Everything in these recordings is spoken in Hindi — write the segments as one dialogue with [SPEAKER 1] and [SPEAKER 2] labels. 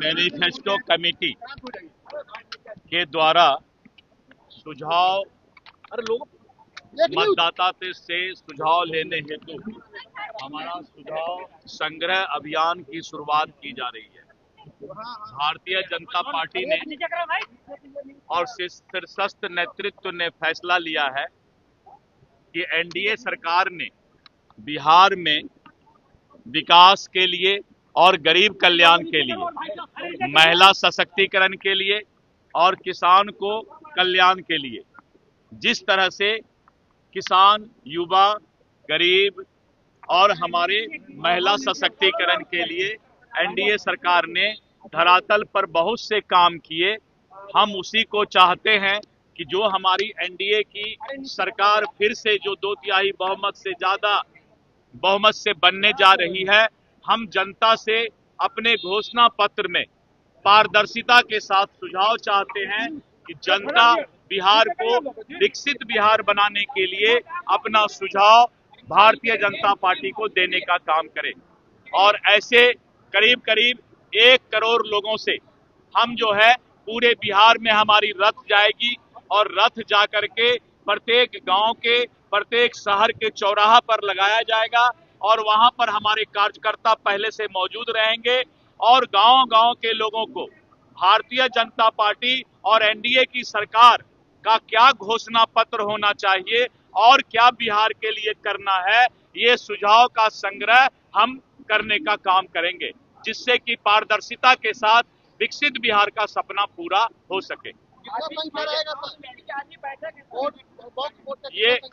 [SPEAKER 1] मैनिफेस्टो कमेटी के द्वारा सुझाव मतदाता से सुझाव लेने हेतु हमारा सुझाव संग्रह अभियान की शुरुआत की जा रही है। भारतीय जनता पार्टी ने और शीर्षस्थ नेतृत्व ने फैसला लिया है कि एनडीए सरकार ने बिहार में विकास के लिए और गरीब कल्याण के लिए, महिला सशक्तिकरण के लिए और किसान को कल्याण के लिए जिस तरह से किसान, युवा, गरीब और हमारे महिला सशक्तिकरण के लिए एनडीए सरकार ने धरातल पर बहुत से काम किए, हम उसी को चाहते हैं कि जो हमारी एनडीए की सरकार फिर से जो 2/3 बहुमत से ज्यादा बहुमत से बनने जा रही है, हम जनता से अपने घोषणा पत्र में पारदर्शिता के साथ सुझाव चाहते हैं कि जनता बिहार को विकसित बिहार बनाने के लिए अपना सुझाव भारतीय जनता पार्टी को देने का काम करे। और ऐसे करीब करीब 1 करोड़ लोगों से हम जो है पूरे बिहार में हमारी रथ जाएगी और रथ जाकर के प्रत्येक गांव के, प्रत्येक शहर के चौराहा पर लगाया जाएगा और वहां पर हमारे कार्यकर्ता पहले से मौजूद रहेंगे और गांव-गांव के लोगों को भारतीय जनता पार्टी और एनडीए की सरकार का क्या घोषणा पत्र होना चाहिए और क्या बिहार के लिए करना है, ये सुझाव का संग्रह हम करने का काम करेंगे, जिससे कि पारदर्शिता के साथ विकसित बिहार का सपना पूरा हो सके।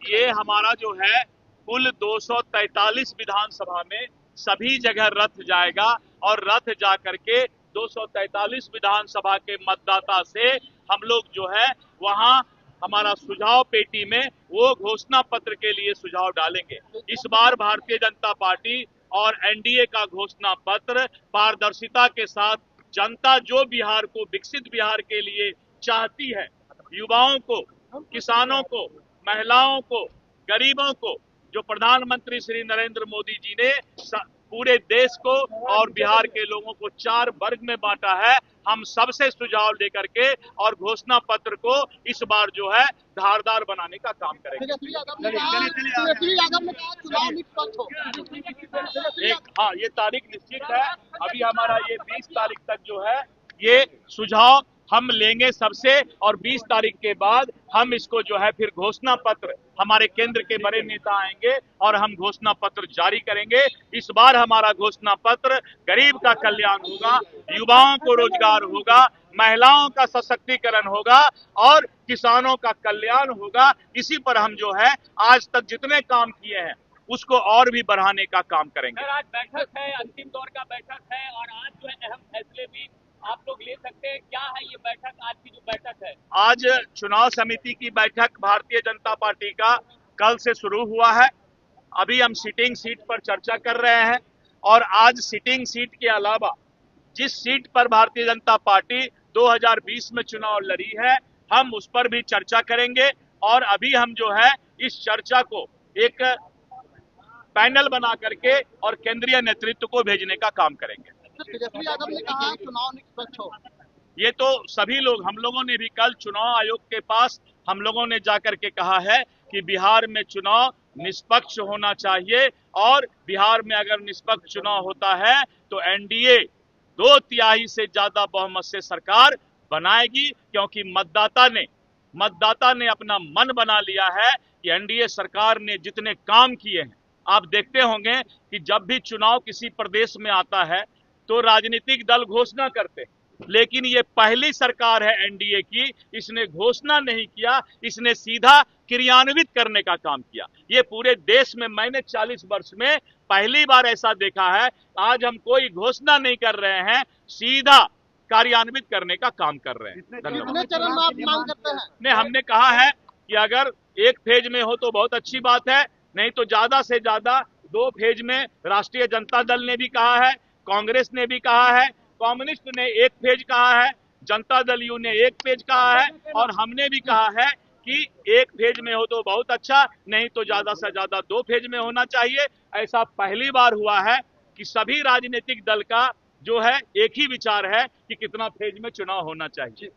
[SPEAKER 1] ये हमारा जो है कुल 243 विधानसभा में सभी जगह रथ जाएगा और रथ जाकर के 243 विधानसभा के मतदाता से हम लोग जो है वहां हमारा सुझाव पेटी में वो घोषणा पत्र के लिए सुझाव डालेंगे। इस बार भारतीय जनता पार्टी और एनडीए का घोषणा पत्र पारदर्शिता के साथ जनता जो बिहार को विकसित बिहार के लिए चाहती है, युवाओं को, किसानों को, महिलाओं को, गरीबों को, जो प्रधानमंत्री श्री नरेंद्र मोदी जी ने पूरे देश को और बिहार के लोगों को 4 वर्ग में बांटा है, हम सबसे सुझाव लेकर के और घोषणा पत्र को इस बार जो है धारदार बनाने का काम करेंगे। हाँ, ये तारीख निश्चित है। अभी हमारा ये 20 तारीख तक जो है ये सुझाव हम लेंगे सबसे और 20 तारीख के बाद हम इसको जो है फिर घोषणा पत्र, हमारे केंद्र के बड़े नेता आएंगे और हम घोषणा पत्र जारी करेंगे। इस बार हमारा घोषणा पत्र गरीब का कल्याण होगा, युवाओं को रोजगार होगा, महिलाओं का सशक्तिकरण होगा और किसानों का कल्याण होगा। इसी पर हम जो है आज तक जितने काम किए हैं उसको और भी बढ़ाने का काम करेंगे।
[SPEAKER 2] आज बैठक है, अंतिम दौर का बैठक है और आज जो है अहम फैसले भी आप लोग ले सकते हैं। क्या है ये बैठक, आज की जो बैठक है?
[SPEAKER 1] आज चुनाव समिति की बैठक भारतीय जनता पार्टी का कल से शुरू हुआ है। अभी हम सिटिंग सीट पर चर्चा कर रहे हैं और आज सिटिंग सीट के अलावा जिस सीट पर भारतीय जनता पार्टी 2020 में चुनाव लड़ी है, हम उस पर भी चर्चा करेंगे और अभी हम जो है इस चर्चा को एक पैनल बना करके और केंद्रीय नेतृत्व को भेजने का काम करेंगे।
[SPEAKER 3] तेजस्वी यादव ने कहा चुनाव निष्पक्ष हो।
[SPEAKER 1] ये तो सभी लोग, हम लोगों ने भी कल चुनाव आयोग के पास हम लोगों ने जाकर के कहा है कि बिहार में चुनाव निष्पक्ष होना चाहिए और बिहार में अगर निष्पक्ष चुनाव होता है तो एनडीए 2/3 से ज्यादा बहुमत से सरकार बनाएगी, क्योंकि मतदाता ने अपना मन बना लिया है कि एनडीए सरकार ने जितने काम किए हैं। आप देखते होंगे कि जब भी चुनाव किसी प्रदेश में आता है तो राजनीतिक दल घोषणा करते हैं, लेकिन ये पहली सरकार है एनडीए की, इसने घोषणा नहीं किया, इसने सीधा क्रियान्वित करने का काम किया। ये पूरे देश में मैंने 40 वर्ष में पहली बार ऐसा देखा है। आज हम कोई घोषणा नहीं कर रहे हैं, सीधा कार्यान्वित करने का काम कर रहे हैं।
[SPEAKER 3] कितने चरण में आप मांग करते हैं?
[SPEAKER 1] नहीं, हमने कहा है कि अगर एक फेज में हो तो बहुत अच्छी बात है, नहीं तो ज्यादा से ज्यादा 2 फेज में। राष्ट्रीय जनता दल ने भी कहा है, कांग्रेस ने भी कहा है, कम्युनिस्ट ने 1 फेज कहा है, जनता दल यू ने 1 फेज कहा है और हमने भी कहा है कि 1 फेज में हो तो बहुत अच्छा, नहीं तो ज्यादा से ज्यादा 2 फेज में होना चाहिए। ऐसा पहली बार हुआ है कि सभी राजनीतिक दल का जो है एक ही विचार है कि कितना फेज में चुनाव होना चाहिए।